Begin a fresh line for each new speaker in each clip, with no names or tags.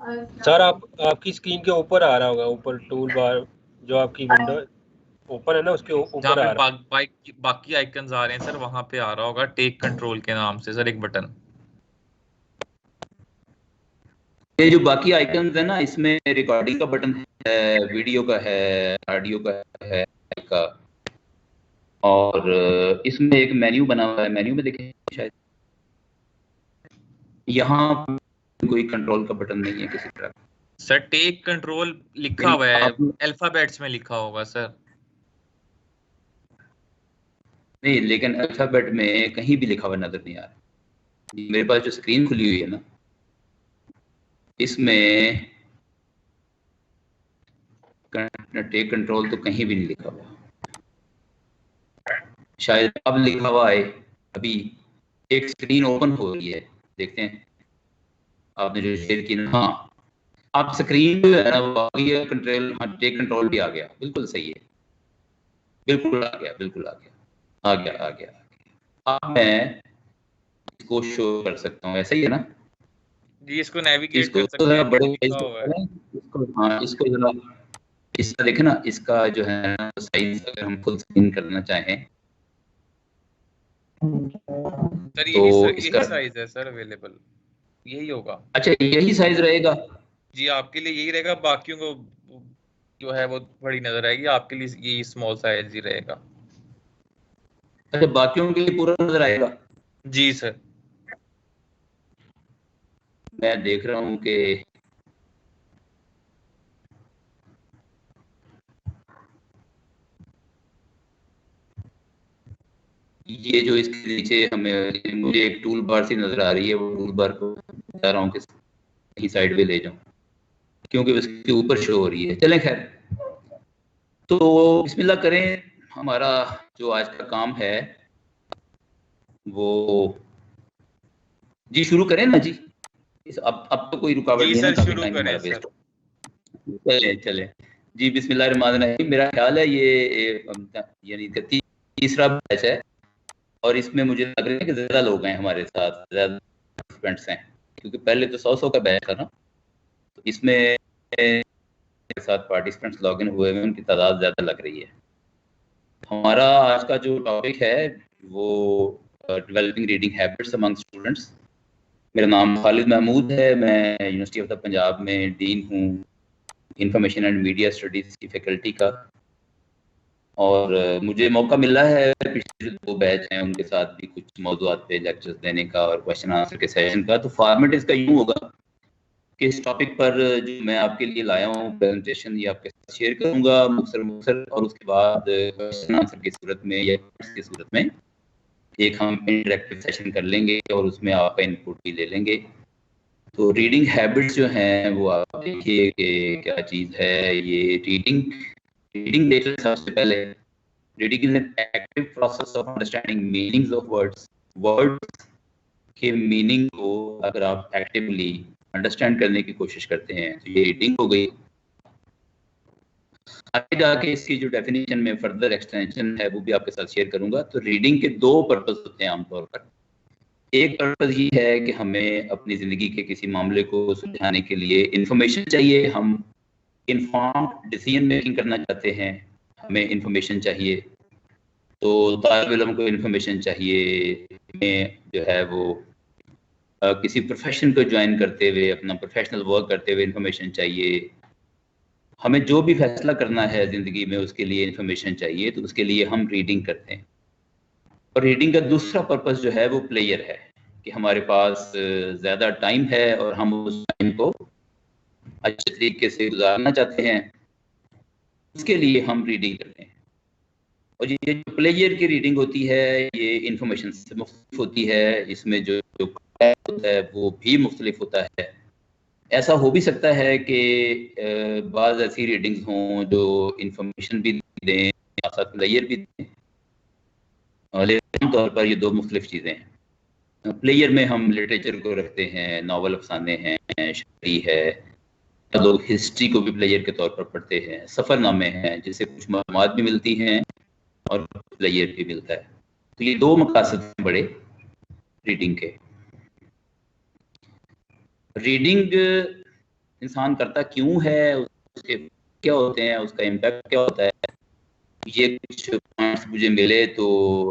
Sir आप आपकी screen के ऊपर आ रहा होगा, ऊपर टूल बार जो आपकी विंडो ओपन है ना उसके
जहाँ
ऊपर
पे
आ रहा
बाकी आइकन्स आ रहे हैं सर, वहां पे आ रहा होगा टेक कंट्रोल के नाम से सर एक बटन।
ये जो बाकी आइकन्स है ना, इसमें रिकॉर्डिंग का बटन है, वीडियो का है, ऑडियो का है का, और इसमें एक मेन्यू बना हुआ है, मेन्यू में देखें शायद यहाँ कोई कंट्रोल का बटन नहीं है किसी तरह।
सर टेक कंट्रोल लिखा हुआ है, अल्फाबेट्स में लिखा होगा सर।
नहीं, लेकिन अल्फाबेट में कहीं भी लिखा हुआ नजर नहीं आ रहा। मेरे पास जो स्क्रीन खुली हुई है ना, इसमें टेक कंट्रोल तो कहीं भी नहीं लिखा हुआ। शायद अब लिखा हुआ है। अभी एक स्क्रीन ओपन हो रही है, देखते हैं आपने जो शेयर की ना। हाँ, आप स्क्रीन जो है ना वो आ गई है, कंट्रोल, हाँ टेक कंट्रोल भी आ गया, बिल्कुल सही है, बिल्कुल आ गया, बिल्कुल आ गया, आ गया, आ गया, आ गया। अब मैं इसको शो कर सकता हूँ, ऐसा ही है ना?
जी इसको नेविगेट
इसको
कर
तो
सकते
जरा
हैं,
बड़े
लिखा
साइज
हुआ है।
का, इसको, हाँ इसको जरा, इसका देखे ना, इसका जो है ना साइज अगर हम फुल स्क्रीन करना चाहें
सर
तो इसका,
यही साइज है सर अवेलेबल, यही होगा।
अच्छा यही साइज रहेगा?
जी आपके लिए यही रहेगा, बाकियों को जो है वो बड़ी नजर आएगी, आपके लिए यही स्मॉल साइज ही रहेगा।
अच्छा, बाकियों के लिए पूरा नजर आएगा?
जी सर।
मैं देख रहा हूँ कि ये जो इसके नीचे हमें, मुझे एक टूल बार सी नजर आ रही है, वो टूल बार को चाह रहा हूँ कि कहीं साइड पे ले जाऊं, क्योंकि उसके ऊपर शो हो रही है। चलें खैर, तो बिस्मिल्लाह करें। हमारा जो आज का काम है वो, जी शुरू करें ना जी। अब तो कोई रुकावट
जी
नहीं है
सर
ना, काफी
शुरू
टाइम
करें
हमारा
सर।
वेस्ट हो। चले चले जी, बिस्मिल्लाह रहमान रहीम। मेरा ख्याल है ये यानी तीसरा बैच है, और इसमें मुझे लग रहा है कि ज्यादा लोग हैं हमारे साथ, ज्यादा पार्टिसिपेंट्स हैं, क्योंकि पहले तो 100 का बैच था ना, तो इसमें के साथ पार्टिसिपेंट्स लॉग इन हुए हैं, उनकी तादाद ज्यादा लग रही है। हमारा आज का जो टॉपिक है वो developing reading habits among students. मेरा नाम खालिद महमूद है, मैं यूनिवर्सिटी ऑफ द पंजाब में डीन हूँ इंफॉर्मेशन एंड मीडिया स्टडीज़ की फैकल्टी का, और मुझे मौका मिला है पिछले जो 2 बैच हैं उनके साथ भी कुछ मौज़ूआत पे लेक्चर्स देने का और क्वेश्चन आंसर के सेशन का। तो फॉर्मेट इसका यूँ होगा कि इस टॉपिक पर जो मैं आपके लिए लाया हूँ प्रेजेंटेशन, ये आपके साथ शेयर करूँगा मुख्तसर, और उसके बाद क्वेश्चन आंसर की सूरत में या की सूरत में एक हम इंटरेक्टिव सेशन कर लेंगे, और उसमें आपका इनपुट भी ले लेंगे। तो रीडिंग हैबिट्स जो हैं वो आप देखिए कि क्या चीज़ है ये रीडिंग। रीडिंग देखने सबसे पहले, reading is an active process of understanding meanings of words. Words के मीनिंग को अगर आप एक्टिवली अंडरस्टैंड करने की कोशिश करते हैं तो ये रीडिंग हो गई। आगे जाके इसकी जो डेफिनेशन में फर्दर एक्सटेंशन है वो भी आपके साथ शेयर करूंगा। तो रीडिंग के 2 पर्पस होते हैं आमतौर पर। एक पर्पस ये है कि हमें अपनी ज़िंदगी के किसी मामले को सुलझाने के लिए इंफॉर्मेशन चाहिए, हम इन्फॉर्म्ड डिसीजन मेकिंग करना चाहते हैं, हमें इंफॉर्मेशन चाहिए। तो तालिब इल्म को इंफॉर्मेशन चाहिए, हमें जो है वो किसी प्रोफेशन को ज्वाइन करते हुए, अपना प्रोफेशनल वर्क करते हुए इंफॉर्मेशन चाहिए। हमें जो भी फैसला करना है ज़िंदगी में उसके लिए इंफॉर्मेशन चाहिए, तो उसके लिए हम रीडिंग करते हैं। और रीडिंग का दूसरा पर्पस जो है वो प्लेयर है, कि हमारे पास ज़्यादा टाइम है और हम उस टाइम को अच्छे तरीके से गुजारना चाहते हैं, इसके लिए हम रीडिंग करते हैं। और ये जो प्लेयर की रीडिंग होती है ये इंफॉर्मेशन से मुख्तलिफ होती है, इसमें जो जो होता है वो भी मुख्तलिफ होता है। ऐसा हो भी सकता है कि बाज़ ऐसी रीडिंग्स हों जो इंफॉर्मेशन भी दें, साथ प्लेयर भी दें, लेकिन आमतौर पर ये 2 मुख्तलिफ चीज़ें हैं। प्लेयर में हम लिटरेचर को रखते हैं, नावल अफसाने हैं, शायरी है, लोग हिस्ट्री को भी प्लेयर के तौर पर पढ़ते हैं, सफ़रनामे हैं जिससे कुछ मालूमात भी मिलती हैं और प्लेयर भी मिलता है। तो ये 2 मकासद हैं बड़े रीडिंग के। रीडिंग इंसान करता क्यों है, उसके क्या होते हैं, उसका इम्पैक्ट क्या होता है, ये कुछ पॉइंट्स मुझे मिले। तो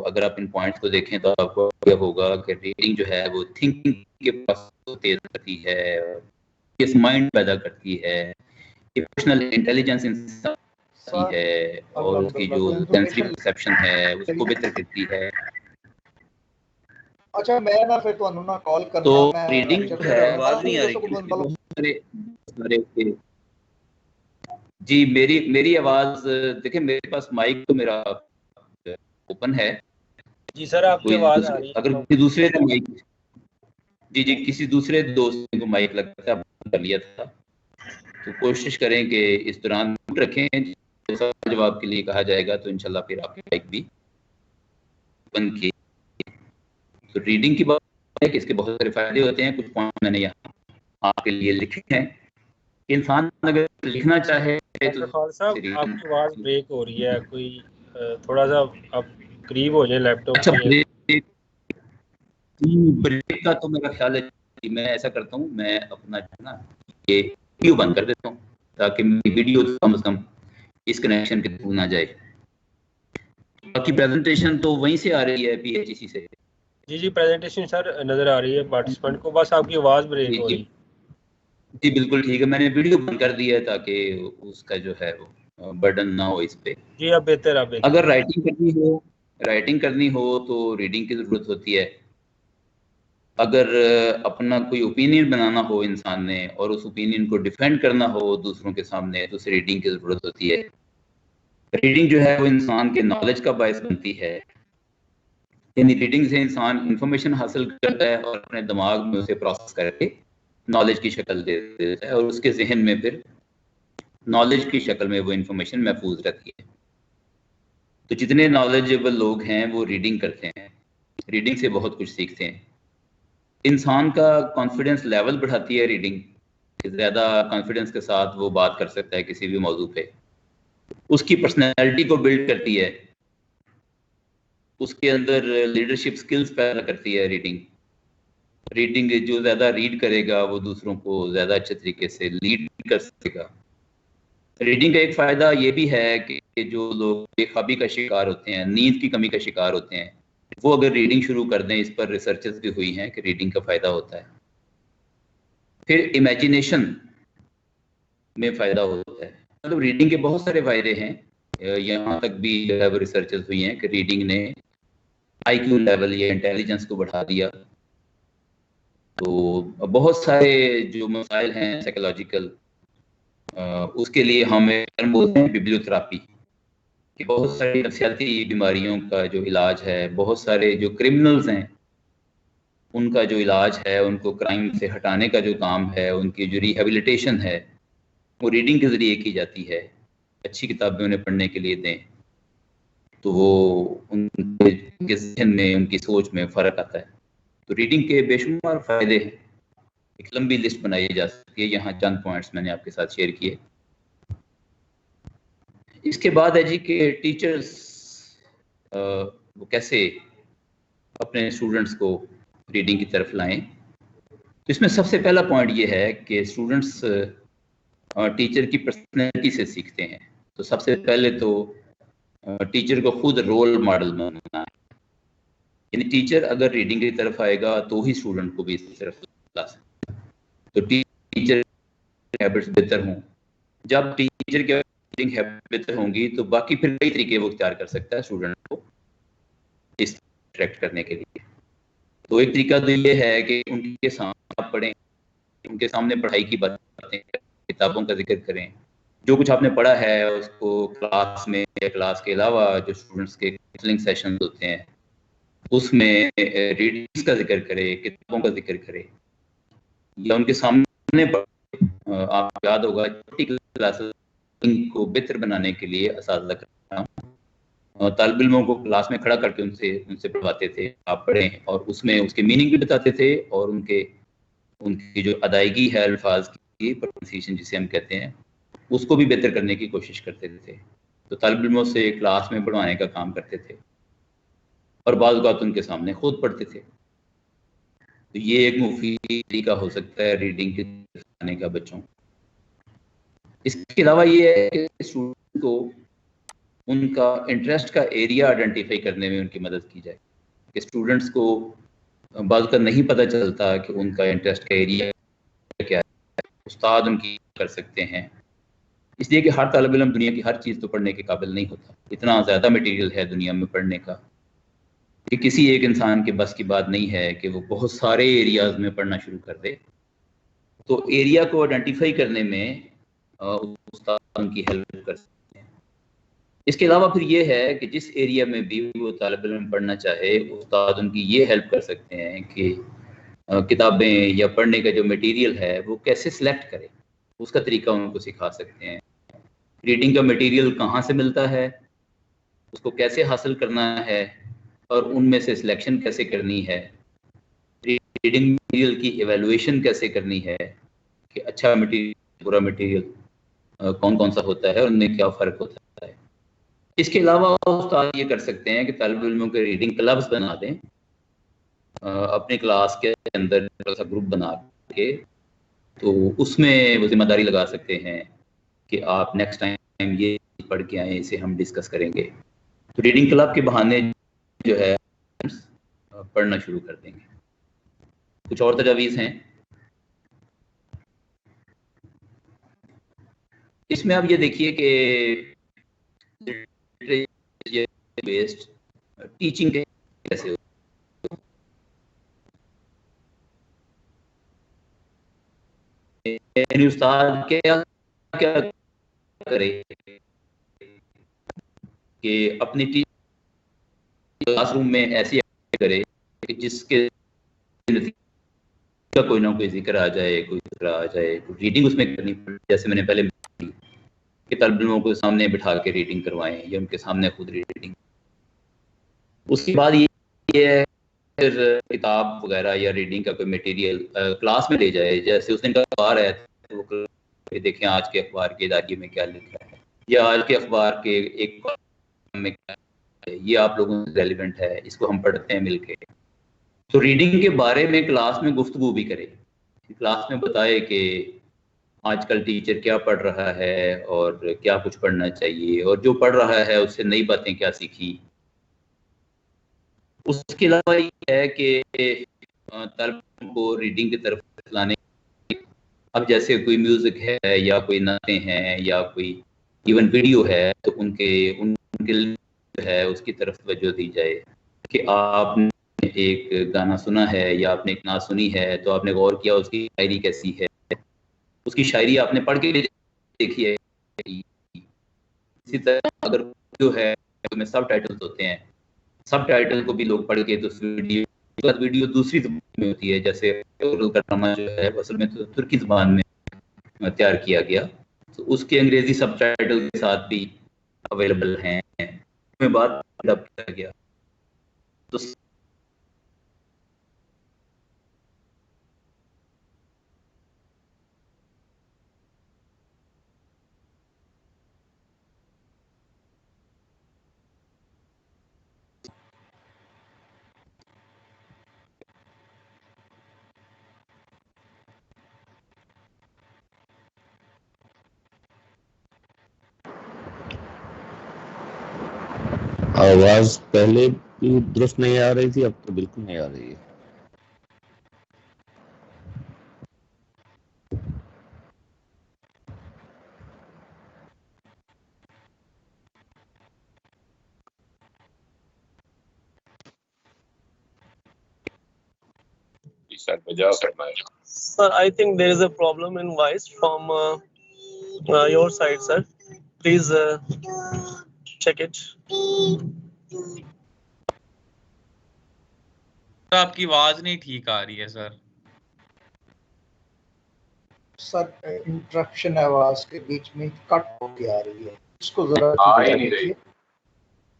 अगर आप इन पॉइंट्स को देखें तो आपको क्या होगा कि रीडिंग जो है वो थिंकिंग के पास तेज करती है, इस माइंड पैदा करती है, इमोशनल इंटेलिजेंस इंसान है, और उसकी जो सेंसरी परसेप्शन है उसको बेहतर करती है।
अच्छा मैं ना फिर ਤੁਹਾਨੂੰ ना कॉल करना,
तो
मैं
रीडिंग
लेक्चर
है,
आवाज नहीं आ रही
जी मेरी आवाज देखिए, मेरे पास माइक तो मेरा ओपन है
जी सर, आपकी आवाज आ रही है।
अगर किसी दूसरे ने माइक जी किसी दूसरे दोस्त को माइक लगा कर लिया था, तो कोशिश करें कि इस दौरान रखें, जवाब के लिए कहा जाएगा तो इंशाल्लाह फिर आपकी माइक भी बन की। तो रीडिंग की बात है कि इसके बहुत सारे फायदे होते हैं। कुछ पॉइंट मैंने यहाँ आपके लिए लिखे हैं। इंसान अगर लिखना चाहे तो
खालिद साहब, आपकी आवाज ब्रेक हो रही है, कोई थोड़ा सा आप करीब हो जाए लैपटॉप
अच्छा,
के।
ब्रेक का तो मेरा ख्याल है कि मैं ऐसा करता हूँ, मैं अपना ना ये वीडियो बंद कर देता हूँ ताकि मेरी वीडियो कम से कम इस कनेक्शन के थ्रू ना जाए। बाकी प्रेजेंटेशन तो वहीं से आ रही है PHEC से।
जी प्रेजेंटेशन सर नजर आ रही है पार्टिसिपेंट को, बस आपकी आवाज ब्रेक हो रही।
जी बिल्कुल ठीक है, मैंने वीडियो बंद कर दिया है ताकि उसका जो है वो बर्डन ना हो इस पे।
जी अब बेहतर है।
अगर राइटिंग करनी हो तो रीडिंग की जरूरत होती है। अगर अपना कोई ओपिनियन बनाना हो इंसान ने और उस ओपिनियन को डिफेंड करना हो दूसरों के सामने, तो उसे रीडिंग की जरूरत होती है। रीडिंग जो है वो इंसान के नॉलेज का बायस बनती है, यानी रीडिंग से इंसान इंफॉर्मेशन हासिल करता है और अपने दिमाग में उसे प्रोसेस करके नॉलेज की शक्ल दे देता है, और उसके जहन में फिर नॉलेज की शक्ल में वो इंफॉर्मेशन महफूज रहती है। तो जितने नॉलेजेबल लोग हैं वो रीडिंग करते हैं, रीडिंग से बहुत कुछ सीखते हैं। इंसान का कॉन्फिडेंस लेवल बढ़ाती है रीडिंग, ज़्यादा कॉन्फिडेंस के साथ वो बात कर सकता है किसी भी मौजू पे। उसकी पर्सनैलिटी को बिल्ड करती है, उसके अंदर लीडरशिप स्किल्स पैदा करती है रीडिंग जो ज़्यादा रीड करेगा वो दूसरों को ज़्यादा अच्छे तरीके से लीड कर सकेगा। रीडिंग का एक फ़ायदा ये भी है कि जो लोग बेख्वाबी का शिकार होते हैं, नींद की कमी का शिकार होते हैं, वो अगर रीडिंग शुरू कर दें, इस पर रिसर्चेस भी हुई हैं कि रीडिंग का फ़ायदा होता है। फिर इमेजिनेशन में फ़ायदा होता है। मतलब रीडिंग के बहुत सारे फ़ायदे हैं। यहाँ तक भी जो है वो रिसर्चेस हुई हैं कि रीडिंग ने IQ लेवल या इंटेलिजेंस को बढ़ा दिया। तो बहुत सारे जो मसाइल हैं साइकोलॉजिकल, उसके लिए हम टर्म बोलते हैं बिब्लियोथेरेपी, कि बहुत सारी नफसियाती बीमारियों का जो इलाज है, बहुत सारे जो क्रिमिनल्स हैं उनका जो इलाज है, उनको क्राइम से हटाने का जो काम है, उनकी जो रिहेबिलिटेशन है वो रीडिंग के ज़रिए की जाती है। अच्छी किताबें उन्हें पढ़ने के लिए दें तो वो उनके ज़हन में, उनकी सोच में फ़र्क आता है। तो रीडिंग के बेशुमार फ़ायदे हैं, एक लंबी लिस्ट बनाई जा सकती है। यहाँ चंद पॉइंट्स मैंने आपके साथ शेयर किए। इसके बाद है जी कि टीचर्स वो कैसे अपने स्टूडेंट्स को रीडिंग की तरफ लाएं। तो इसमें सबसे पहला पॉइंट ये है कि स्टूडेंट्स टीचर की पर्सनैलिटी से सीखते हैं। तो सबसे पहले तो टीचर को खुद रोल मॉडल बनाना है, यानी टीचर अगर रीडिंग की तरफ आएगा तो ही स्टूडेंट को भी इस तरफ ला सकता है। तो टीचर हैबिट्स बेहतर हों, जब टीचर की रीडिंग हैबिट बेहतर होंगी तो बाकी फिर कई तरीके वो इख्तियार कर सकता है स्टूडेंट को इस अट्रैक्ट करने के लिए। तो एक तरीका तो ये है कि उनके सामने आप पढ़ें, उनके सामने पढ़ाई की बातें, किताबों का जिक्र करें, जो कुछ आपने पढ़ा है उसको क्लास में या क्लास के अलावा जो स्टूडेंट्स के काउंसलिंग सेशन होते हैं उसमें रीडिंग्स का जिक्र करें, किताबों का जिक्र करें, या उनके सामने आपको याद होगा छोटी क्लासेस को बेहतर बनाने के लिए असातिज़ा का तालिब इल्मों को क्लास में खड़ा करके उनसे पढ़वाते थे, आप पढ़ें, और उसमें उसके मीनिंग भी बताते थे और उनकी जो अदायगी है अल्फाज की, प्रोनाउंसिएशन जिसे हम कहते हैं, उसको भी बेहतर करने की कोशिश करते थे। तो तालिब इल्मों से क्लास में पढ़वाने का काम करते थे और बाज़ औक़ात उनके सामने खुद पढ़ते थे। तो ये एक मुफीद तरीका हो सकता है रीडिंग के आने का बच्चों। इसके अलावा ये है कि स्टूडेंट को उनका इंटरेस्ट का एरिया आइडेंटिफाई करने में उनकी मदद की जाए कि स्टूडेंट्स को बात का नहीं पता चलता कि उनका इंटरेस्ट का एरिया क्या है, उस्ताद उनकी कर सकते हैं। इसलिए कि हर तालिब इल्म दुनिया की हर चीज़ तो पढ़ने के काबिल नहीं होता, इतना ज़्यादा मटेरियल है दुनिया में पढ़ने का कि किसी एक इंसान के बस की बात नहीं है कि वो बहुत सारे एरियाज में पढ़ना शुरू कर दे। तो एरिया को आइडेंटिफाई करने में उस्ताद उनकी हेल्प कर सकते हैं। इसके अलावा फिर ये है कि जिस एरिया में भी वो तालिब इल्म पढ़ना चाहे, उस्ताद उनकी ये हेल्प कर सकते हैं कि किताबें या पढ़ने का जो मटेरियल है वो कैसे सिलेक्ट करें, उसका तरीका उनको सिखा सकते हैं। रीडिंग का मटेरियल कहाँ से मिलता है, उसको कैसे हासिल करना है और उनमें से सिलेक्शन कैसे करनी है, रीडिंग मटेरियल की एवेलुएशन कैसे करनी है कि अच्छा मटेरियल बुरा मटेरियल कौन कौन सा होता है और उनमें क्या फ़र्क होता है। इसके अलावा उस्ताद ये कर सकते हैं कि तालिब इल्मों के रीडिंग क्लब्स बना दें, अपने क्लास के अंदर ऐसा ग्रुप बना के, तो उसमें वो जिम्मेदारी लगा सकते हैं कि आप नेक्स्ट टाइम ये पढ़ के आए, इसे हम डिस्कस करेंगे। तो रीडिंग क्लब के बहाने जो है पढ़ना शुरू कर देंगे। कुछ और तजावीज़ हैं इसमें। आप ये देखिए कि बेस्ड टीचिंग कैसे हो, उस्ताद क्या क्या करे कि अपनी क्लासरूम में ऐसी करे कि जिसके का कोई ना कोई जिक्र आ जाए, कोई जिक्र आ जाए, कोई रीडिंग उसमें करनी पड़े। जैसे मैंने पहले कि तालिब इल्मों को सामने बिठा के रीडिंग करवाएं या उनके सामने खुद रीडिंग। उसके बाद ये है फिर किताब वगैरह या रीडिंग का कोई मटेरियल क्लास में ले जाए। जैसे उस दिन का अखबार है तो वो देखें आज के अखबार के दायरे में क्या लिखा है या आज के अखबार के एक में क्या है, ये आप लोगों से रेलिवेंट है, इसको हम पढ़ते हैं मिलके। तो रीडिंग के बारे में क्लास में गुफ्तगू भी करें, क्लास में बताए कि आजकल टीचर क्या पढ़ रहा है और क्या कुछ पढ़ना चाहिए और जो पढ़ रहा है उससे नई बातें क्या सीखी। उसके अलावा ये है कि तालिब को रीडिंग की तरफ लाने, अब जैसे कोई म्यूजिक है या कोई नातें हैं या कोई इवन वीडियो है तो उनके जो है उसकी तरफ तवज्जो दी जाए कि आपने एक गाना सुना है या आपने एक नात सुनी है तो आपने गौर किया उसकी शायरी कैसी है, उसकी शायरी आपने पढ़ के देखी है। इसी तरह अगर जो है में सब टाइटल्स होते हैं, सब टाइटल को भी लोग पढ़ के तो वीडियो दूसरी ज़बान में होती है। जैसे का ड्रामा जो है असल में तो तुर्की ज़बान में तैयार किया गया, तो उसके अंग्रेजी सब टाइटल के साथ भी अवेलेबल हैं। में बात डब किया गया तो
आवाज पहले भी दुरुस्त नहीं आ रही थी, अब तो बिल्कुल नहीं आ रही है।
Sir, I think there is a problem in voice from your side, sir. Please check it.
आपकी आवाज नहीं ठीक आ रही है सर।
सर इंटरप्शन आवाज के बीच में कट होके आ रही है, इसको जरा देखिए।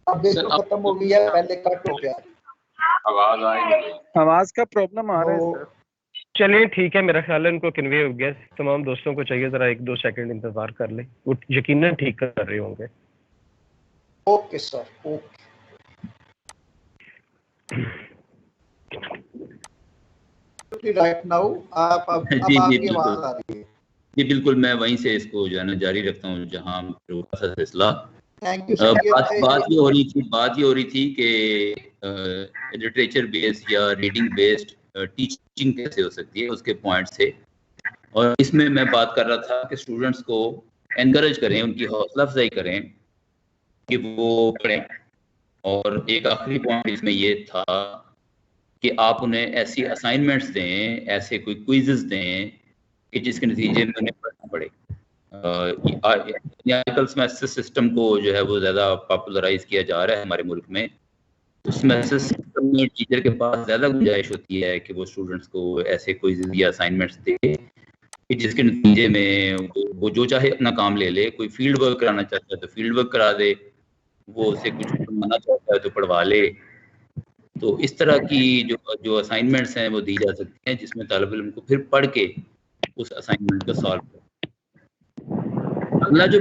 अब देखो खत्म हो गई है, पहले कट होके आ रही है,
आवाज आ ही नहीं रही। आवाज का प्रॉब्लम आ रहा है सर।
चलिए ठीक है, मेरा ख्याल है उनको कन्वे हो गया। तमाम दोस्तों को चाहिए जरा 1-2 सेकंड इंतजार कर ले, वो यकीनन ठीक कर रहे होंगे।
Okay sir, okay. Right now आप
जी,
आपकी
बिल्कुल।
आवाज आ रही है।
जी बिल्कुल, मैं वहीं से इसको जो है ना जारी रखता हूँ जहाँ रुका था सिलसिला।
थैंक यू
बात ये हो रही थी कि लिटरेचर बेस्ड या रीडिंग बेस्ड टीचिंग कैसे हो सकती है, उसके पॉइंट से। और इसमें मैं बात कर रहा था कि स्टूडेंट्स को एनकरेज करें, उनकी हौसला अफजाई करें कि वो पढ़ें। और एक आखिरी पॉइंट इसमें ये था कि आप उन्हें ऐसी असाइनमेंट्स दें, ऐसे कोई क्विज़ेस दें कि जिसके नतीजे में उन्हें पढ़ना पड़े। आजकल सेमेस्टर सिस्टम को जो है वो ज़्यादा पॉपुलराइज किया जा रहा है हमारे मुल्क में। तो सेमेस्टर सिस्टम में टीचर के पास ज़्यादा गुंजाइश होती है कि वो स्टूडेंट्स को ऐसे क्विज़ या असाइनमेंट्स दे कि जिसके नतीजे में वो जो चाहे अपना काम ले ले। कोई फील्ड वर्क कराना चाहता है तो फील्ड वर्क करा दे, वो उसे कुछ पढ़वाना चाहता है तो पढ़वा ले। तो इस तरह की जो असाइनमेंट्स हैं वो दी जा सकती हैं, जिसमें तालिब इल्म को फिर पढ़ के उस असाइनमेंट को सॉल्व करें। अगला जो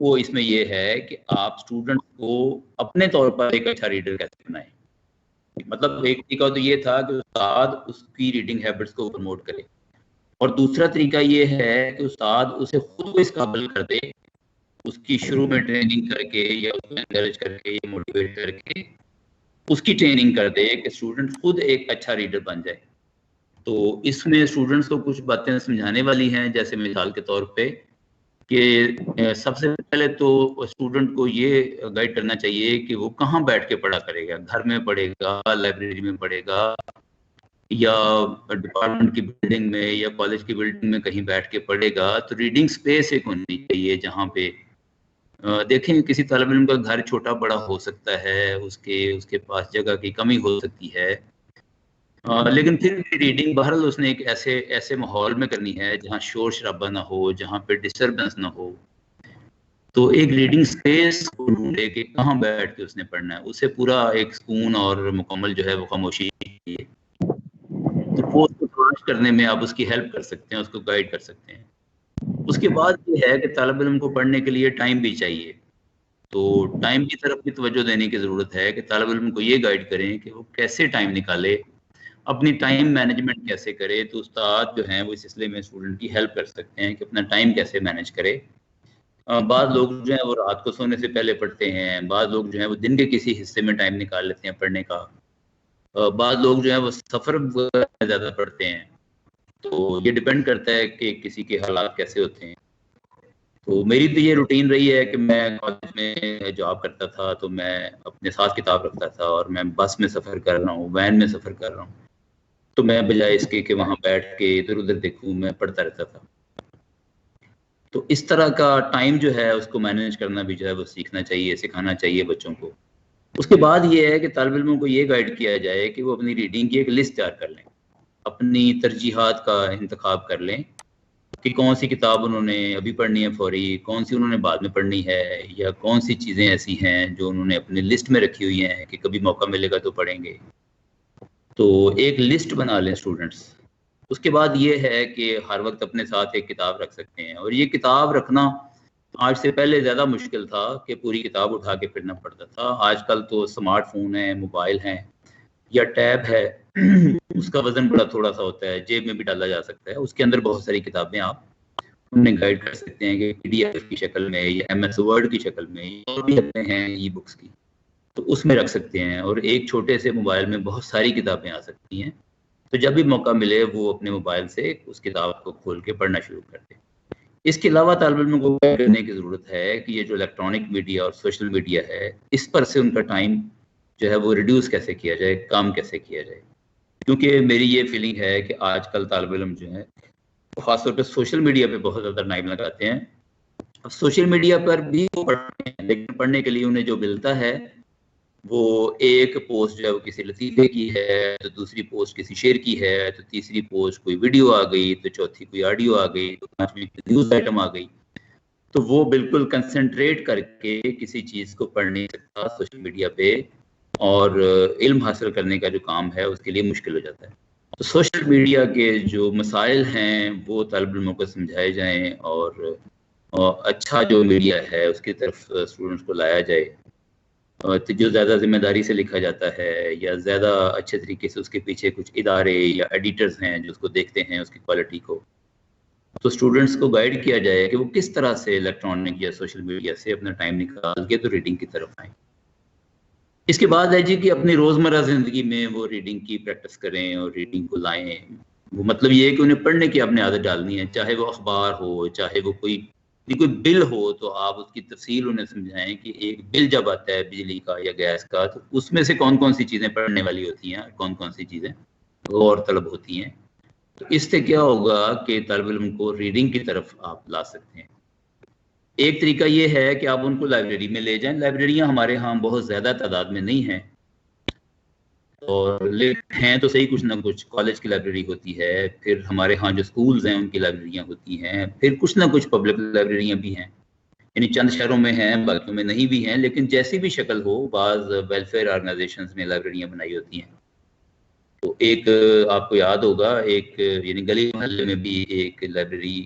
वो इसमें ये है कि आप स्टूडेंट्स को अपने तौर पर एक अच्छा रीडर कैसे बनाएं। मतलब एक तरीका तो ये था कि उस्ताद उसकी रीडिंग हैबिट्स को प्रमोट करे, और दूसरा तरीका ये है कि उस्ताद उसे खुद को इस काबिल कर दे, उसकी शुरू में ट्रेनिंग करके या उसको एनकरेज करके या मोटिवेट करके उसकी ट्रेनिंग कर दे कि स्टूडेंट खुद एक अच्छा रीडर बन जाए। तो इसमें स्टूडेंट्स को कुछ बातें समझाने वाली हैं, जैसे मिसाल के तौर पे कि सबसे पहले तो स्टूडेंट को ये गाइड करना चाहिए कि वो कहाँ बैठ के पढ़ा करेगा। घर में पढ़ेगा, लाइब्रेरी में पढ़ेगा, या डिपार्टमेंट की बिल्डिंग में या कॉलेज की बिल्डिंग में कहीं बैठ के पढ़ेगा। तो रीडिंग स्पेस एक होनी चाहिए जहाँ पे देखें किसी तालिब इल्म का घर छोटा बड़ा हो सकता है, उसके पास जगह की कमी हो सकती है, लेकिन फिर भी रीडिंग बहरहाल उसने एक ऐसे माहौल में करनी है जहाँ शोर शराबा ना हो, जहाँ पे डिस्टर्बेंस ना हो। तो एक रीडिंग स्पेस को ढूंढे कि कहाँ बैठ के उसने पढ़ना है, उसे पूरा एक सुकून और मुकम्मल जो है वो खामोशी चाहिए। तो वो उसको तलाश करने में आप उसकी हेल्प कर सकते हैं, उसको गाइड कर सकते हैं। उसके बाद ये है कि तालिब इल्म को पढ़ने के लिए टाइम भी चाहिए। तो टाइम की तरफ भी तवज्जो देने की ज़रूरत है कि तालिब इल्म को ये गाइड करें कि वो कैसे टाइम निकाले, अपनी टाइम मैनेजमेंट कैसे करे। तो उस्ताद जो हैं वो इस सिलसिले में स्टूडेंट की हेल्प कर सकते हैं कि अपना टाइम कैसे मैनेज करे। बाद लोग जो हैं वो रात को सोने से पहले पढ़ते हैं, बाद लोग जो हैं वो दिन के किसी हिस्से में टाइम निकाल लेते हैं पढ़ने का, बाद लोग जो हैं वो सफ़र में ज़्यादा पढ़ते हैं। तो ये डिपेंड करता है कि किसी के हालात कैसे होते हैं। तो मेरी तो ये रूटीन रही है कि मैं कॉलेज में जॉब करता था तो मैं अपने साथ किताब रखता था, और मैं बस में सफ़र कर रहा हूँ, वैन में सफ़र कर रहा हूँ, तो मैं बजाय इसके कि वहाँ बैठ के इधर उधर देखूँ, मैं पढ़ता रहता था। तो इस तरह का टाइम जो है उसको मैनेज करना भी जो है वो सीखना चाहिए, सिखाना चाहिए बच्चों को। उसके बाद ये है कि तालिब इल्मों को ये गाइड किया जाए कि वो अपनी रीडिंग की एक लिस्ट तैयार कर लें, अपनी तरजीहात का इंतखाब कर लें कि कौन सी किताब उन्होंने अभी पढ़नी है फौरी, कौन सी उन्होंने बाद में पढ़नी है, या कौन सी चीज़ें ऐसी हैं जो उन्होंने अपनी लिस्ट में रखी हुई हैं कि कभी मौका मिलेगा तो पढ़ेंगे। तो एक लिस्ट बना लें स्टूडेंट्स। उसके बाद ये है कि हर वक्त अपने साथ एक किताब रख सकते हैं, और ये किताब रखना आज से पहले ज़्यादा मुश्किल था कि पूरी किताब उठा के फिरना पड़ता था। आजकल तो स्मार्टफोन है, मोबाइल हैं या टैब है, उसका वजन बड़ा थोड़ा सा होता है, जेब में भी डाला जा सकता है। उसके अंदर बहुत सारी किताबें आप उन्हें गाइड कर सकते हैं कि PDF की शक्ल में या MS वर्ड की शक्ल में, और भी अपने हैं ई बुक्स की, तो उसमें रख सकते हैं। और एक छोटे से मोबाइल में बहुत सारी किताबें आ सकती हैं, तो जब भी मौका मिले वो अपने मोबाइल से उस किताब को खोल के पढ़ना शुरू कर दें। इसके अलावा तालिब इल्म को करने की ज़रूरत है कि ये जो इलेक्ट्रॉनिक मीडिया और सोशल मीडिया है, इस पर से उनका टाइम जो है वो रिड्यूस कैसे किया जाए, काम कैसे किया जाए। क्योंकि मेरी ये फीलिंग है कि आजकल तालिब इल्म जो है ख़ासतौर पर सोशल मीडिया पे बहुत ज़्यादा टाइम लगाते हैं। अब सोशल मीडिया पर भी वो पढ़ते हैं, लेकिन पढ़ने के लिए उन्हें जो मिलता है वो एक पोस्ट जो है वो किसी लतीफ़े की है, तो दूसरी पोस्ट किसी शेर की है, तो तीसरी पोस्ट कोई वीडियो आ गई, तो चौथी कोई ऑडियो आ गई, तो पांचवी न्यूज़ आइटम आ गई। तो वो बिल्कुल कंसंट्रेट करके किसी चीज़ को पढ़ नहीं सकता सोशल मीडिया पे, और इल्म हासिल करने का जो काम है उसके लिए मुश्किल हो जाता है। तो सोशल मीडिया के जो मसाइल हैं वो तालिब इल्मों को समझाए जाएँ, और अच्छा जो मीडिया है उसकी तरफ स्टूडेंट्स को लाया जाए। तो जो ज़्यादा जिम्मेदारी से लिखा जाता है या ज़्यादा अच्छे तरीके से उसके पीछे कुछ इदारे या एडिटर्स हैं जो उसको देखते हैं उसकी क्वालिटी को, तो स्टूडेंट्स को गाइड किया जाए कि वो किस तरह से इलेक्ट्रॉनिक या सोशल मीडिया से अपना टाइम निकाल के तो रीडिंग की तरफ आए। इसके बाद है जी कि अपनी रोज़मर्रा ज़िंदगी में वो रीडिंग की प्रैक्टिस करें और रीडिंग को लाएं। वो मतलब ये है कि उन्हें पढ़ने की आपने आदत डालनी है, चाहे वो अखबार हो, चाहे वो कोई बिल हो, तो आप उसकी तफसील उन्हें समझाएं कि एक बिल जब आता है बिजली का या गैस का, तो उसमें से कौन कौन सी चीज़ें पढ़ने वाली होती हैं, कौन कौन सी चीज़ें गौर तलब होती हैं। तो इससे क्या होगा कि तालिब इल्म को रीडिंग की तरफ आप ला सकते हैं। एक तरीका ये है कि आप उनको लाइब्रेरी में ले जाएं। लाइब्रेरियां हमारे यहाँ बहुत ज़्यादा तादाद में नहीं हैं, और हैं तो सही कुछ ना कुछ। कॉलेज की लाइब्रेरी होती है, फिर हमारे यहाँ जो स्कूल्स हैं उनकी लाइब्रेरियाँ होती हैं, फिर कुछ ना कुछ पब्लिक लाइब्रेरियाँ भी हैं। यानी चंद शहरों में हैं, बाकियों में नहीं भी हैं, लेकिन जैसी भी शक्ल हो, बाज़ वेलफेयर ऑर्गेनाइजेशंस ने लाइब्रेरियाँ बनाई होती हैं। तो एक आपको याद होगा, एक यानी गली मोहल्ले में भी एक लाइब्रेरी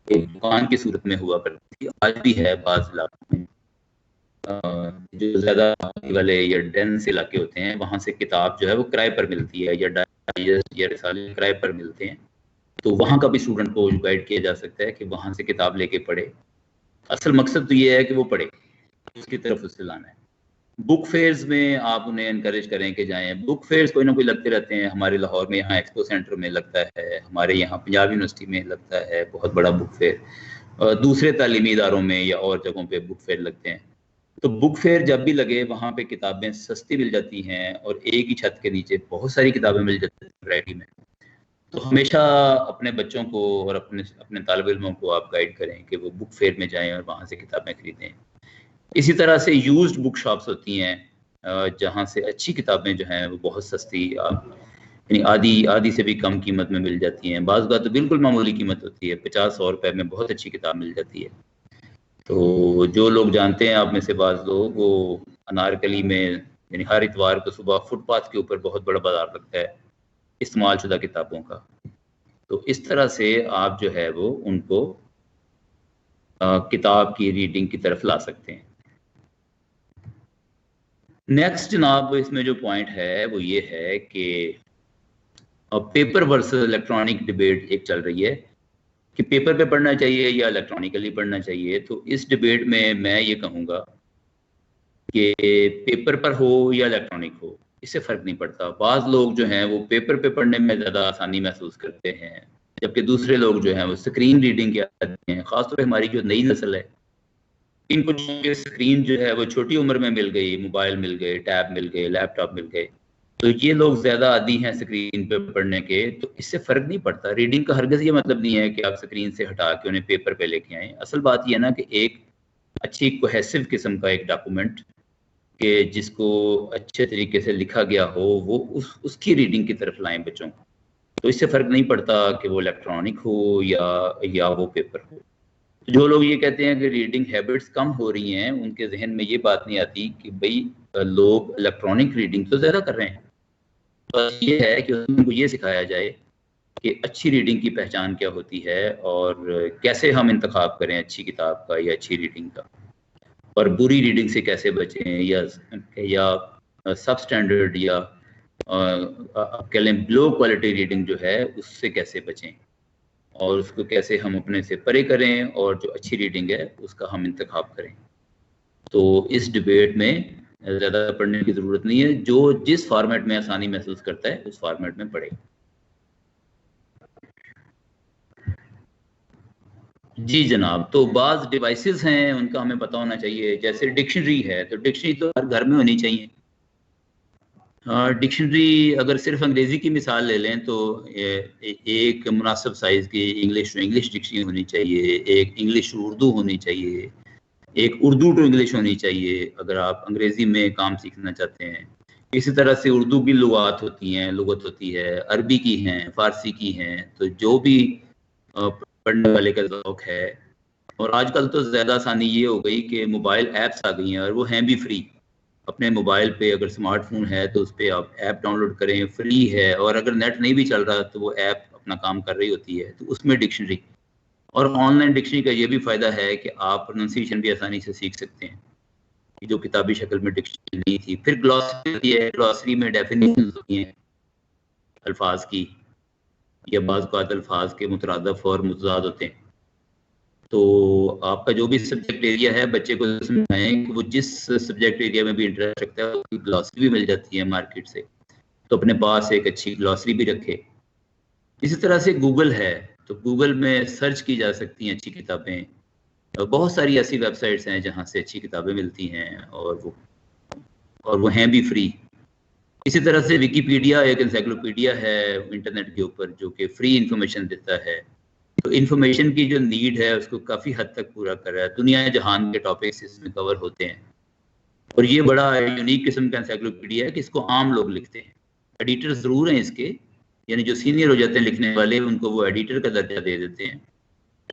एक दुकान की सूरत में हुआ करती थी, आज भी है बाज़ इलाकों में। जो ज़्यादा वाले या डेंस इलाके होते हैं, वहाँ से किताब जो है वो किराए पर मिलती है, या डाइजेस्ट या रिसाले किराए पर मिलते हैं। तो वहाँ का भी स्टूडेंट को गाइड किया जा सकता है कि वहाँ से किताब लेके पढ़े। असल मकसद तो ये है कि वो पढ़े, उसकी तरफ उससे लाना है। बुक फेयर्स में आप उन्हें इनकरेज करें कि जाएं। बुक फेयर्स कोई ना कोई लगते रहते हैं। हमारे लाहौर में यहाँ एक्सपो सेंटर में लगता है, हमारे यहाँ पंजाब यूनिवर्सिटी में लगता है बहुत बड़ा बुक फेयर, दूसरे तालीमी इदारों में या और जगहों पे बुक फेयर लगते हैं। तो बुक फेयर जब भी लगे, वहाँ पे किताबें सस्ती मिल जाती हैं और एक ही छत के नीचे बहुत सारी किताबें मिल जाती हैं वैरायटी में। तो हमेशा अपने बच्चों को और अपने तालिब इल्मों को आप गाइड करें कि वो बुक फेयर में जाएं और वहाँ से किताबें खरीदें। इसी तरह से यूज्ड बुक शॉप्स होती हैं, जहाँ से अच्छी किताबें जो हैं वो बहुत सस्ती, यानी आधी से भी कम कीमत में मिल जाती हैं। बाज़ बात तो बिल्कुल मामूली कीमत होती है, 50-100 रुपए में बहुत अच्छी किताब मिल जाती है। तो जो लोग जानते हैं आप में से बाज़ लोग, वो अनारकली में यानी हर इतवार को सुबह फुटपाथ के ऊपर बहुत बड़ा बाजार लगता है इस्तेमाल शुदा किताबों का। तो इस तरह से आप जो है वो उनको किताब की रीडिंग की तरफ ला सकते हैं। नेक्स्ट जनाब, इसमें जो पॉइंट है वो ये है कि पेपर वर्सेस इलेक्ट्रॉनिक डिबेट एक चल रही है कि पेपर पे पढ़ना चाहिए या इलेक्ट्रॉनिकली पढ़ना चाहिए। तो इस डिबेट में मैं ये कहूँगा कि पेपर पर हो या इलेक्ट्रॉनिक हो, इससे फ़र्क नहीं पड़ता। बाज़ लोग जो हैं वो पेपर पे पढ़ने में ज़्यादा आसानी महसूस करते हैं, जबकि दूसरे लोग जो हैं वो स्क्रीन रीडिंग के आदि हैं। ख़ासतौर पर हमारी जो नई नस्ल है, इनको स्क्रीन जो है वो छोटी उम्र में मिल गई, मोबाइल मिल गए, टैब मिल गए, लैपटॉप मिल गए, तो ये लोग ज़्यादा आदी हैं स्क्रीन पे पढ़ने के। तो इससे फ़र्क नहीं पड़ता। रीडिंग का हरगिज़ ये मतलब नहीं है कि आप स्क्रीन से हटा के उन्हें पेपर पे लेके आएँ। असल बात ये है ना कि एक अच्छी कोहेसिव किस्म का एक डॉक्यूमेंट कि जिसको अच्छे तरीके से लिखा गया हो, वो उसकी रीडिंग की तरफ लाएं बच्चों को। तो इससे फ़र्क नहीं पड़ता कि वो इलेक्ट्रॉनिक हो या वो पेपर हो। जो लोग ये कहते हैं कि रीडिंग हैबिट्स कम हो रही हैं, उनके जहन में ये बात नहीं आती कि भाई लोग इलेक्ट्रॉनिक रीडिंग तो ज़्यादा कर रहे हैं। तो ये है कि उनको ये सिखाया जाए कि अच्छी रीडिंग की पहचान क्या होती है और कैसे हम इंतखाब करें अच्छी किताब का या अच्छी रीडिंग का, और बुरी रीडिंग से कैसे बचें, या सब स्टैंडर्ड या कह लें लो क्वालिटी रीडिंग जो है उससे कैसे बचें, और उसको कैसे हम अपने से परे करें, और जो अच्छी रीडिंग है उसका हम इंतखाब करें। तो इस डिबेट में ज़्यादा पढ़ने की ज़रूरत नहीं है। जो जिस फॉर्मेट में आसानी महसूस करता है उस फॉर्मेट में पढ़े। जी जनाब, तो बाज़ डिवाइसेस हैं उनका हमें पता होना चाहिए। जैसे डिक्शनरी है, तो डिक्शनरी तो हर घर में होनी चाहिए। डिक्शनरी अगर सिर्फ अंग्रेज़ी की मिसाल ले लें तो एक मुनासिब साइज़ की इंग्लिश टू इंग्लिश डिक्शनरी होनी चाहिए, एक इंग्लिश टू उर्दू होनी चाहिए, एक उर्दू टू इंग्लिश होनी चाहिए अगर आप अंग्रेज़ी में काम सीखना चाहते हैं। इसी तरह से उर्दू की लुगात होती हैं, लुगत होती है, अरबी की हैं, फ़ारसी की हैं। तो जो भी पढ़ने वाले का ज़ौक़ है, और आजकल तो ज़्यादा आसानी ये हो गई कि मोबाइल ऐप्स आ गई हैं और वो हैं भी फ्री। अपने मोबाइल पे अगर स्मार्टफोन है तो उस पर आप ऐप डाउनलोड करें, फ्री है। और अगर नेट नहीं भी चल रहा तो वो ऐप अपना काम कर रही होती है, तो उसमें डिक्शनरी और ऑनलाइन डिक्शनरी का ये भी फ़ायदा है कि आप प्रोनाउंसिएशन भी आसानी से सीख सकते हैं, जो किताबी शक्ल में डिक्शनरी नहीं थी। फिर ग्लॉसरी है, ग्लॉसरी में डेफिनेशंस होती हैं अल्फाज की, या बाज़ औक़ात अल्फाज के मुतरादफ और मुतज़ाद होते हैं। तो आपका जो भी सब्जेक्ट एरिया है, बच्चे को समझाएं कि वो जिस सब्जेक्ट एरिया में भी इंटरेस्ट रखता है उसकी ग्लॉसरी भी मिल जाती है मार्केट से, तो अपने पास एक अच्छी ग्लॉसरी भी रखे। इसी तरह से गूगल है, तो गूगल में सर्च की जा सकती हैं अच्छी किताबें। बहुत सारी ऐसी वेबसाइट्स हैं जहाँ से अच्छी किताबें मिलती हैं और वो हैं भी फ्री। इसी तरह से विकीपीडिया एक एनसाइक्लोपीडिया है इंटरनेट के ऊपर, जो कि फ्री इंफॉर्मेशन देता है। तो इंफॉर्मेशन की जो नीड है उसको काफ़ी हद तक पूरा कर रहा है। दुनिया जहान के टॉपिक्स इसमें कवर होते हैं और ये बड़ा यूनिक किस्म का एनसाइक्लोपीडिया है कि इसको आम लोग लिखते हैं। एडिटर ज़रूर हैं इसके, यानी जो सीनियर हो जाते हैं लिखने वाले, उनको वो एडिटर का दर्जा दे देते हैं,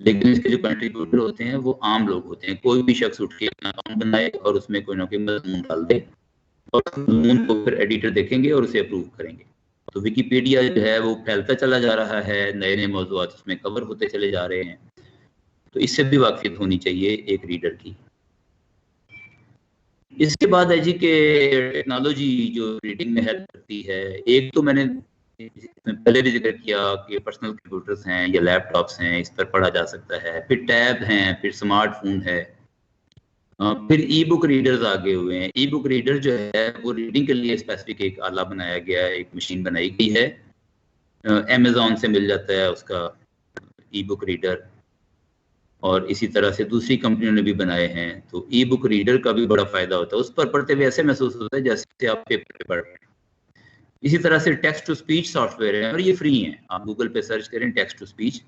लेकिन इसके जो कंट्रीब्यूटर होते हैं वो आम लोग होते हैं। कोई भी शख्स उठ के अपना अकाउंट बनाए और उसमें कोई ना कोई मज़मून डाल दे और मज़मून को फिर एडिटर देखेंगे और उसे अप्रूव करेंगे। तो विकीपीडिया जो है वो फैलता चला जा रहा है, नए नए मौज़ूआत उसमें कवर होते चले जा रहे हैं। तो इससे भी वाक़फ़ियत होनी चाहिए एक रीडर की। इसके बाद है जी कि टेक्नोलॉजी जो रीडिंग में हेल्प करती है, एक तो मैंने पहले भी जिक्र किया कि पर्सनल कंप्यूटर्स हैं या लैपटॉप्स हैं, इस पर पढ़ा जा सकता है। फिर टैब हैं, फिर स्मार्टफोन है, फिर ई बुक रीडर्स आगे हुए हैं। ई बुक रीडर जो है वो रीडिंग के लिए स्पेसिफिक एक आला बनाया गया है, एक मशीन बनाई गई है। अमेज़ॉन से मिल जाता है उसका ई बुक रीडर, और इसी तरह से दूसरी कंपनियों ने भी बनाए हैं। तो ई बुक रीडर का भी बड़ा फ़ायदा होता है, उस पर पढ़ते हुए ऐसे महसूस होता है जैसे आप पेपर पे पढ़ रहे हैं। इसी तरह से टेक्स्ट टू स्पीच सॉफ्टवेयर है और ये फ्री हैं। आप गूगल पे सर्च करें टेक्स्ट टू स्पीच,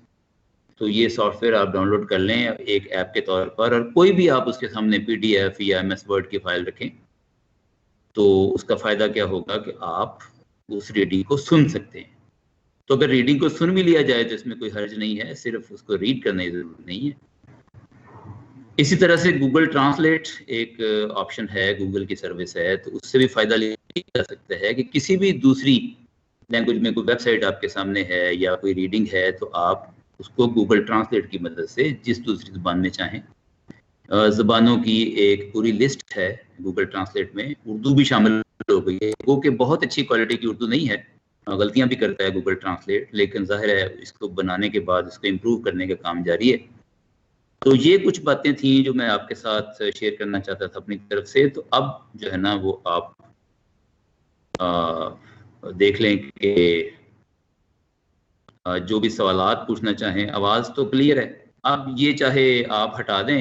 तो ये सॉफ्टवेयर आप डाउनलोड कर लें एक ऐप के तौर पर, और कोई भी आप उसके सामने PDF या MS वर्ड की फाइल रखें, तो उसका फ़ायदा क्या होगा कि आप उस रीडिंग को सुन सकते हैं। तो अगर रीडिंग को सुन भी लिया जाए तो इसमें कोई हर्ज नहीं है, सिर्फ उसको रीड करने की ज़रूरत नहीं है। इसी तरह से गूगल ट्रांसलेट एक ऑप्शन है, गूगल की सर्विस है, तो उससे भी फ़ायदा लिया जा सकता है कि किसी भी दूसरी लैंग्वेज में कोई वेबसाइट आपके सामने है या कोई रीडिंग है, तो आप उसको गूगल ट्रांसलेट की मदद से जिस दूसरी ज़ुबान में चाहें, ज़ुबानों की एक पूरी लिस्ट है गूगल ट्रांसलेट में, उर्दू भी शामिल हो गई है। वो कि बहुत अच्छी क्वालिटी की उर्दू नहीं है, गलतियां भी करता है गूगल ट्रांसलेट, लेकिन जाहिर है इसको बनाने के बाद इसको इम्प्रूव करने का काम जारी है। तो ये कुछ बातें थी जो मैं आपके साथ शेयर करना चाहता था अपनी तरफ से। तो अब जो है ना वो आप देख लें कि जो भी सवालात पूछना चाहें। आवाज़ तो क्लियर है। अब ये चाहे आप हटा दें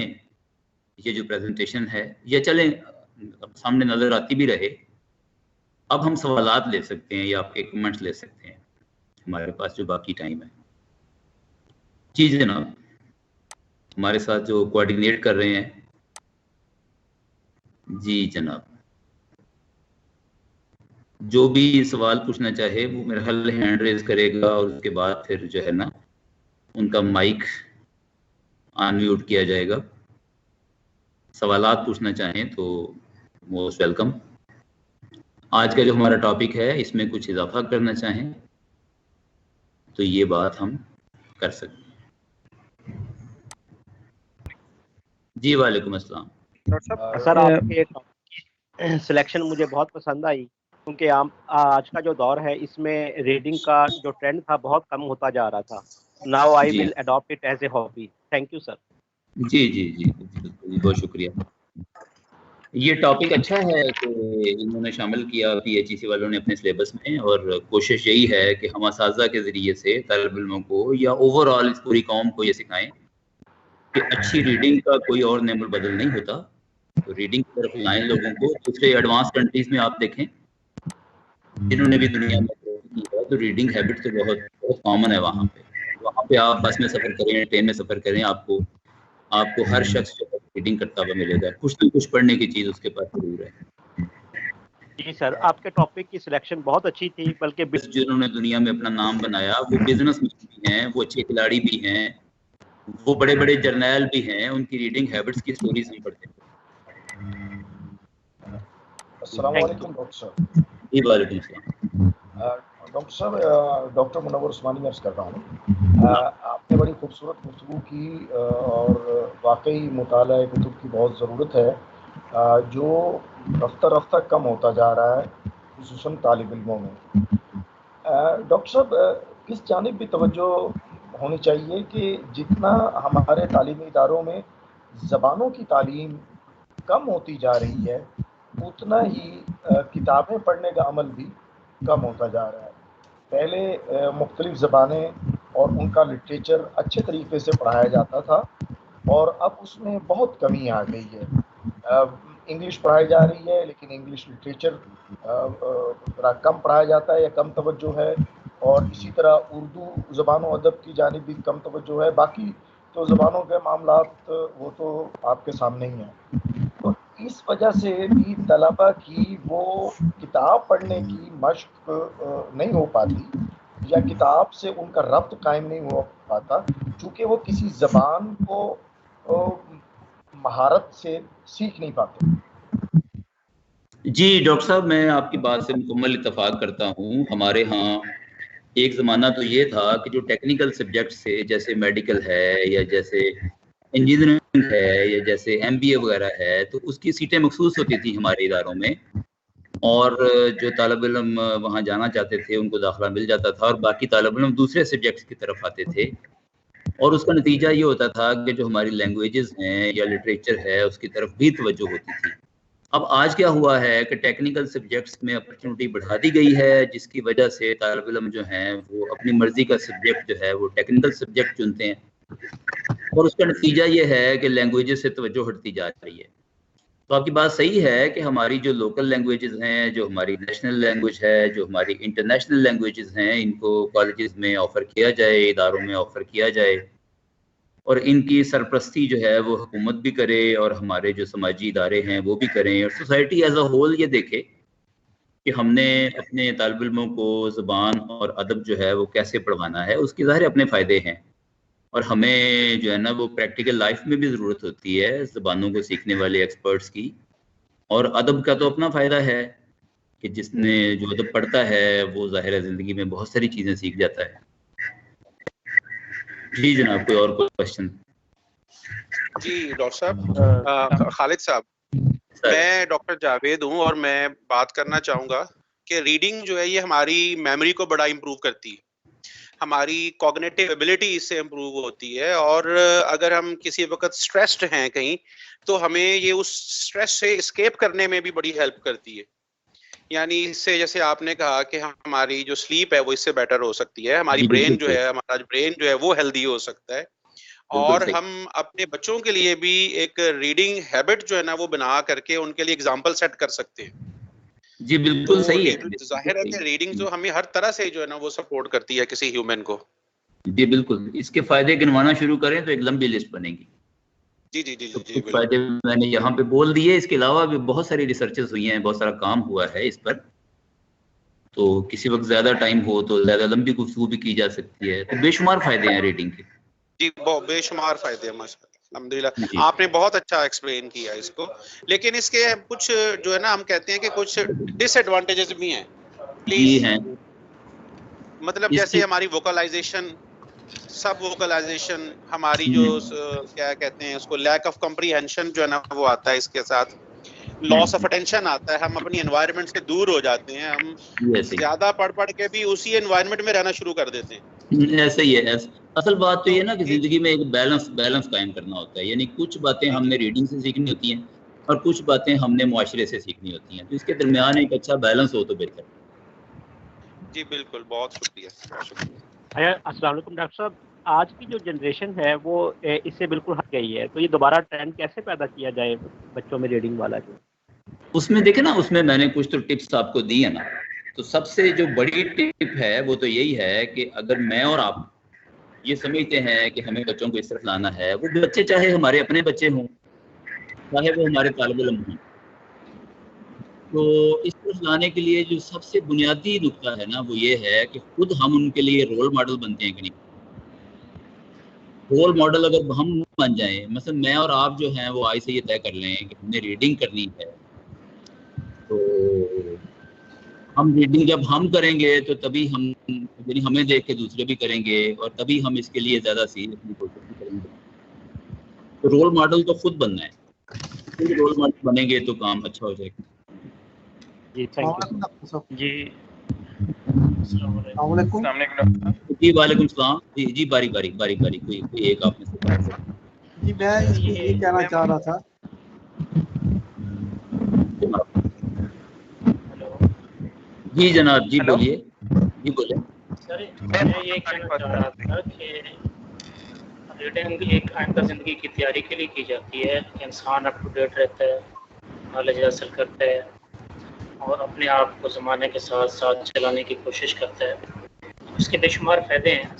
ये जो प्रेजेंटेशन है, या चलें सामने नज़र आती भी रहे। अब हम सवालात ले सकते हैं या आपके कमेंट्स ले सकते हैं, हमारे पास जो बाकी टाइम है। जी जनाब, हमारे साथ जो कोऑर्डिनेट कर रहे हैं। जी जनाब, जो भी सवाल पूछना चाहे वो मेरा ख्याल हैंड रेज करेगा और उसके बाद फिर जो है ना उनका माइक अनम्यूट किया जाएगा। सवालात पूछना चाहें तो मोस्ट वेलकम। आज का जो हमारा टॉपिक है इसमें कुछ इजाफा करना चाहें तो ये बात हम कर सकते हैं। जी वालेकुम अस्सलाम।
सर आपके सिलेक्शन मुझे बहुत पसंद आई, क्योंकि आज का जो दौर है इसमें रीडिंग का जो ट्रेंड था बहुत कम होता जा रहा था। Now I will adopt it as a hobby. Thank you sir.
जी जी जी जी, बहुत शुक्रिया। ये टॉपिक अच्छा है कि इन्होंने शामिल किया PHEC वालों ने अपने सिलेबस में, और कोशिश यही है कि हम असातिज़ा के ज़रिए से तालिब इल्मों को या ओवरऑल इस पूरी कौम को ये सिखाएं कि अच्छी रीडिंग का कोई और नेमुल बदल नहीं होता। तो रीडिंग की तरफ लाएं लोगों को। दूसरे एडवांस कंट्रीज़ में आप देखें जिन्होंने भी दुनिया में की है, तो रीडिंग हैबिट तो बहुत बहुत कॉमन है वहाँ पे आप बस में सफ़र करें, ट्रेन में सफ़र करें, आपको हर शख्स जो रीडिंग करता हुआ मिलेगा। कुछ ना कुछ पढ़ने की चीज़ उसके पास जरूर है।
जी सर, आपके टॉपिक की सिलेक्शन बहुत अच्छी थी, बल्कि
जिन्होंने दुनिया में अपना नाम बनाया वो बिजनेसमैन भी हैं, वो अच्छे खिलाड़ी भी हैं, वो बड़े बड़े जर्नैल भी हैं, उनकी रीडिंग हैबिट्स की स्टोरीज हम पढ़ते हैं।
अस्सलाम वालेकुम डॉक्टर साहब।
जी वालेकुम अस्सलाम।
डॉक्टर साहब, डॉक्टर मुनव्वर उस्मानी अर्ज़ कर रहा हूँ। आपने बड़ी खूबसूरत गुफ्तगू की और वाकई मुताला कुतुब की बहुत ज़रूरत है, जो रफ्ता कम होता जा रहा है, खुसूसन तालिब इल्मों में। डॉक्टर साहब, इस जानिब भी तवज्जो होनी चाहिए कि जितना हमारे तालीमी इदारों में ज़बानों की तालीम कम होती जा रही है, उतना ही किताबें पढ़ने का अमल भी कम होता जा रहा है। पहले मुख्तलिफ़ ज़बानें और उनका लिटरेचर अच्छे तरीके से पढ़ाया जाता था और अब उसमें बहुत कमी आ गई है। इंग्लिश पढ़ाई जा रही है लेकिन इंग्लिश लिटरेचर कम पढ़ाया जाता है या कम तवज्जो है, और इसी तरह उर्दू ज़बान व अदब की जानिब भी कम तवज्जो है। बाकी तो ज़बानों के मामलात वो तो आपके सामने ही हैं। तो इस वजह से भी तलबा की वो किताब पढ़ने की मश्क नहीं हो पाती या किताब से उनका रब्त कायम नहीं हो पाता, चूँकि वो किसी ज़बान को महारत से सीख नहीं पाते।
जी डॉक्टर साहब, मैं आपकी बात से मुकम्मल इत्तफाक करता हूँ। हमारे यहाँ एक ज़माना तो ये था कि जो टेक्निकल सब्जेक्ट्स थे, जैसे मेडिकल है या जैसे इंजीनियरिंग है या जैसे MBA वगैरह है, तो उसकी सीटें मखसूस होती थी हमारे इदारों में, और जो तालिब इल्म वहाँ जाना चाहते थे उनको दाखिला मिल जाता था, और बाकी तालिब इल्म दूसरे सब्जेक्ट्स की तरफ आते थे। और उसका नतीजा ये होता था कि जो हमारी लैंग्वेजेस हैं या लिटरेचर है उसकी तरफ भी तवज्जो होती थी। अब आज क्या हुआ है कि टेक्निकल सब्जेक्ट्स में अपॉर्चुनिटी बढ़ा दी गई है, जिसकी वजह से तालिब इल्म जो हैं वो अपनी मर्जी का सब्जेक्ट जो है वो टेक्निकल सब्जेक्ट चुनते हैं, और उसका नतीजा ये है कि लैंग्वेजेस से तवज्जो हटती जा रही है। तो आपकी बात सही है कि हमारी जो लोकल लैंग्वेजेस हैं, जो हमारी नेशनल लैंग्वेज है, जो हमारी इंटरनेशनल लैंग्वेजेस हैं, इनको कॉलेजेस में ऑफ़र किया जाए, इदारों में ऑफ़र किया जाए, और इनकी सरपरस्ती जो है वो हुकूमत भी करे और हमारे जो समाजी इदारे हैं वो भी करें, और सोसाइटी एज अ होल ये देखे कि हमने अपने तालिब इल्मों को ज़बान और अदब जो है वो कैसे पढ़वाना है। उसके ज़ाहिर अपने फ़ायदे हैं, और हमें जो है ना वो प्रैक्टिकल लाइफ में भी ज़रूरत होती है ज़बानों को सीखने वाले एक्सपर्ट्स की। और अदब का तो अपना फ़ायदा है कि जिसने जो अदब पढ़ता है वो ज़ाहिर ज़िंदगी में बहुत सारी चीज़ें सीख जाता है। जी जनाब, कोई और क्वेश्चन?
जी डॉक्टर साहब, खालिद साहब, मैं डॉक्टर जावेद हूँ और मैं बात करना चाहूँगा कि रीडिंग जो है ये हमारी मेमोरी को बड़ा इम्प्रूव करती है, हमारी कॉग्निटिव एबिलिटी इससे इम्प्रूव होती है, और अगर हम किसी वक्त स्ट्रेस्ड हैं कहीं तो हमें ये उस स्ट्रेस से एस्केप करने में भी बड़ी हेल्प करती है। यानी इससे जैसे आपने कहा कि हमारी जो स्लीप है वो इससे बेटर हो सकती है, हमारी ब्रेन जो है, हमारा ब्रेन जो है वो हेल्दी हो सकता है, और हम अपने बच्चों के लिए भी एक रीडिंग हैबिट जो है ना वो बना करके उनके लिए एग्जाम्पल सेट कर सकते हैं।
जी बिल्कुल सही है।
जाहिर है कि रीडिंग जो हमें हर तरह से जो है ना वो सपोर्ट करती है किसी ह्यूमन को।
जी बिल्कुल, इसके फायदे गिनवाना शुरू करें तो एक लंबी लिस्ट बनेगी।
जी जी जी
तो
जी
कुछ फायदे मैंने यहाँ पे बोल दिए, इसके अलावा भी बहुत सारी रिसर्चेस हुई हैं, बहुत सारा काम हुआ है इस पर, तो किसी वक्त ज्यादा टाइम हो तो ज्यादा लंबी गुफ्तगू भी की जा सकती है। तो बेशुमार फायदे हैं रीडिंग के।
जी बेशुमार फायदे हैं माशाल्लाह, अल्हम्दुलिल्लाह आपने बहुत अच्छा एक्सप्लेन किया इसको। लेकिन इसके कुछ जो है ना हम कहते हैं कि कुछ डिसएडवांटेजेस भी हैं, प्लीज। मतलब जैसे हमारी वोकलाइजेशन, सब वोकलाइजेशन, हमारी जो क्या कहते हैं उसको, लैक ऑफ कॉम्प्रिहेंशन जो है ना वो आता है, इसके साथ लॉस ऑफ अटेंशन आता है, हम अपनी एनवायरनमेंट से दूर हो जाते हैं, हम ज्यादा पढ़ के भी उसी एनवायरनमेंट में रहना शुरू कर देते हैं।
ऐसा ही है। असल बात तो ये ना कि जिंदगी में एक बैलेंस कायम करना होता है, यानी कुछ बातें हमने रीडिंग से सीखनी होती हैं और कुछ बातें हमने मुआशरे से सीखनी होती हैं, तो इसके दरमियान एक अच्छा बैलेंस हो तो बेहतर।
जी बिल्कुल, बहुत शुक्रिया।
अस्सलाम वालेकुम डॉक्टर साहब, आज की जो जनरेशन है वो इससे बिल्कुल हट गई है, तो ये दोबारा ट्रेंड कैसे पैदा किया जाए बच्चों में रीडिंग वाला? जो
उसमें देखे ना, उसमें मैंने कुछ तो टिप्स आपको दी है ना। तो सबसे जो बड़ी टिप है वो तो यही है कि अगर मैं और आप ये समझते हैं कि हमें बच्चों को इस तरफ लाना है, वो बच्चे चाहे हमारे अपने बच्चे हों चाहे वो हमारे तालिब इल्म हों, तो इस तरफ लाने के लिए जो सबसे बुनियादी नुक्ता है ना वो ये है कि खुद हम उनके लिए रोल मॉडल बनते हैं कि नहीं। रोल मॉडल अगर हम बन जाएं, मतलब मैं और आप जो हैं वो आज से ये तय कर लें कि हमने रीडिंग करनी है, तो हम रीडिंग जब हम करेंगे तो तभी हम, यानी हमें देख के दूसरे भी करेंगे और तभी हम इसके लिए ज़्यादा सीरियसली कोशिश भी करेंगे। तो रोल मॉडल तो खुद बनना है, खुद रोल मॉडल बनेंगे तो काम अच्छा हो जाएगा।
जी थैंक यू जी।
जी वालेकुम सलाम। जी बारी कोई एक आप में से बात करें।
जी मैं ये कहना चाह रहा था।
जी जनाब, जी बोलिए, जी बोले।
सर मैं ये कहना चाह रहा था कि रीडिंग एक आइंदा ज़िंदगी की तैयारी के लिए की जाती है। इंसान अप टू डेट रहता है, नॉलेज हासिल करता है और अपने आप को ज़माने के साथ साथ चलाने की कोशिश करता है। इसके बेशुमार फ़ायदे हैं,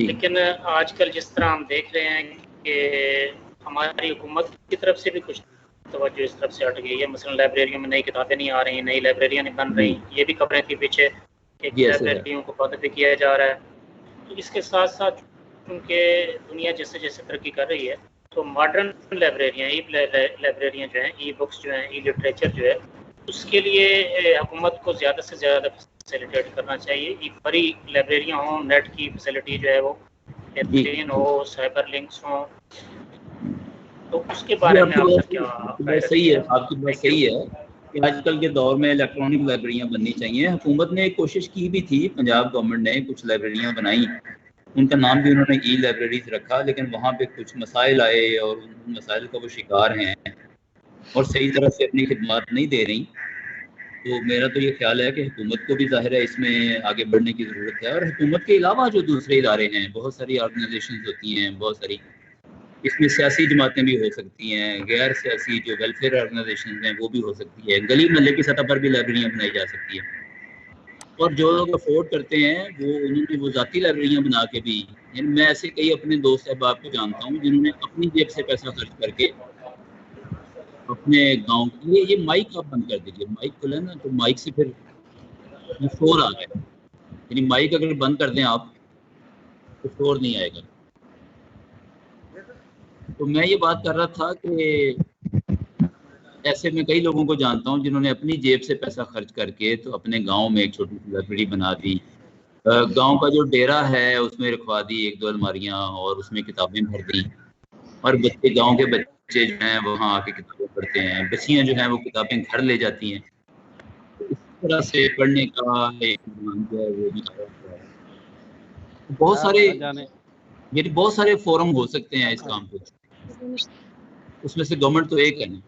लेकिन आजकल जिस तरह हम देख रहे हैं कि हमारी हुकूमत की तरफ से भी कुछ तवज्जो इस तरफ से हट गई है। मसलन लाइब्रेरियों में नई किताबें नहीं आ रही, नई लाइब्रेरियाँ नहीं बन रही, ये भी खबरें थी पीछे कि लाइब्रेरियों को बंद भी किया जा रहा है। तो इसके साथ साथ क्योंकि दुनिया जैसे जैसे तरक्की कर रही है तो मॉडर्न लाइब्रेरियाँ, ई लाइब्रेरियाँ जो हैं, ई बुक्स जो हैं, ई लिटरेचर जो है, उसके लिए हुकूमत को ज़्यादा से ज़्यादा फैसिलिटेट करना चाहिए। कि बड़ी लाइब्रेरियाँ हों, नेट की फैसिलिटी जो है वो बेहतरीन हो, साइबर लिंक्स हों, तो उसके बारे में आपका क्या?
सही है, आपकी बात सही है कि आजकल के दौर में इलेक्ट्रॉनिक लाइब्रेरियाँ बननी चाहिए। हुकूमत ने कोशिश की भी थी, पंजाब गवर्नमेंट ने कुछ लाइब्रेरियाँ बनाई, उनका नाम भी उन्होंने ई लाइब्रेरीज रखा, लेकिन वहाँ पे कुछ मसाइल आए और उन मसाइल का वो शिकार हैं और सही तरह से अपनी खिदमत नहीं दे रही। तो मेरा तो ये ख्याल है कि हुकूमत को भी ज़ाहिर है इसमें आगे बढ़ने की ज़रूरत है। और हुकूमत के अलावा जो दूसरे इदारे हैं, बहुत सारी ऑर्गेनाइजेशन होती हैं, बहुत सारी, इसमें सियासी जमातें भी हो सकती हैं, गैर सियासी जो वेलफेयर ऑर्गेनाइजेशन हैं वो भी हो सकती है, गली महल्ले की सतह पर भी लाइब्रेरियाँ बनाई जा सकती है। और जो लोग अफोर्ड करते हैं वो उन्होंने वो ज़ाती लाइब्रेरियाँ बना के भी, मैं ऐसे कई अपने दोस्त अहबाब को जानता हूँ जिन्होंने अपनी जेब से पैसा खर्च करके अपने गांव के लिए, ये माइक आप बंद कर दीजिए, माइक खुला ना तो माइक से फिर शोर आ गया, यानी माइक अगर बंद कर दें आप तो शोर नहीं आएगा। तो मैं ये बात कर रहा था कि ऐसे में कई लोगों को जानता हूँ जिन्होंने अपनी जेब से पैसा खर्च करके तो अपने गांव में एक छोटी सी लाइब्रेरी बना दी, गांव का जो डेरा है उसमें रखवा दी 1-2 अलमारियाँ और उसमें किताबें भर दी, और बच्चे, गांव के बच्चे जो हैं वहाँ आके किताबें पढ़ते हैं, बच्चियाँ जो हैं वो किताबें घर ले जाती हैं। तो इस तरह से पढ़ने का एक जो है वो बहुत सारे, यानी बहुत सारे फोरम हो सकते हैं इस काम पे, उसमें से गवर्नमेंट तो एक है ना।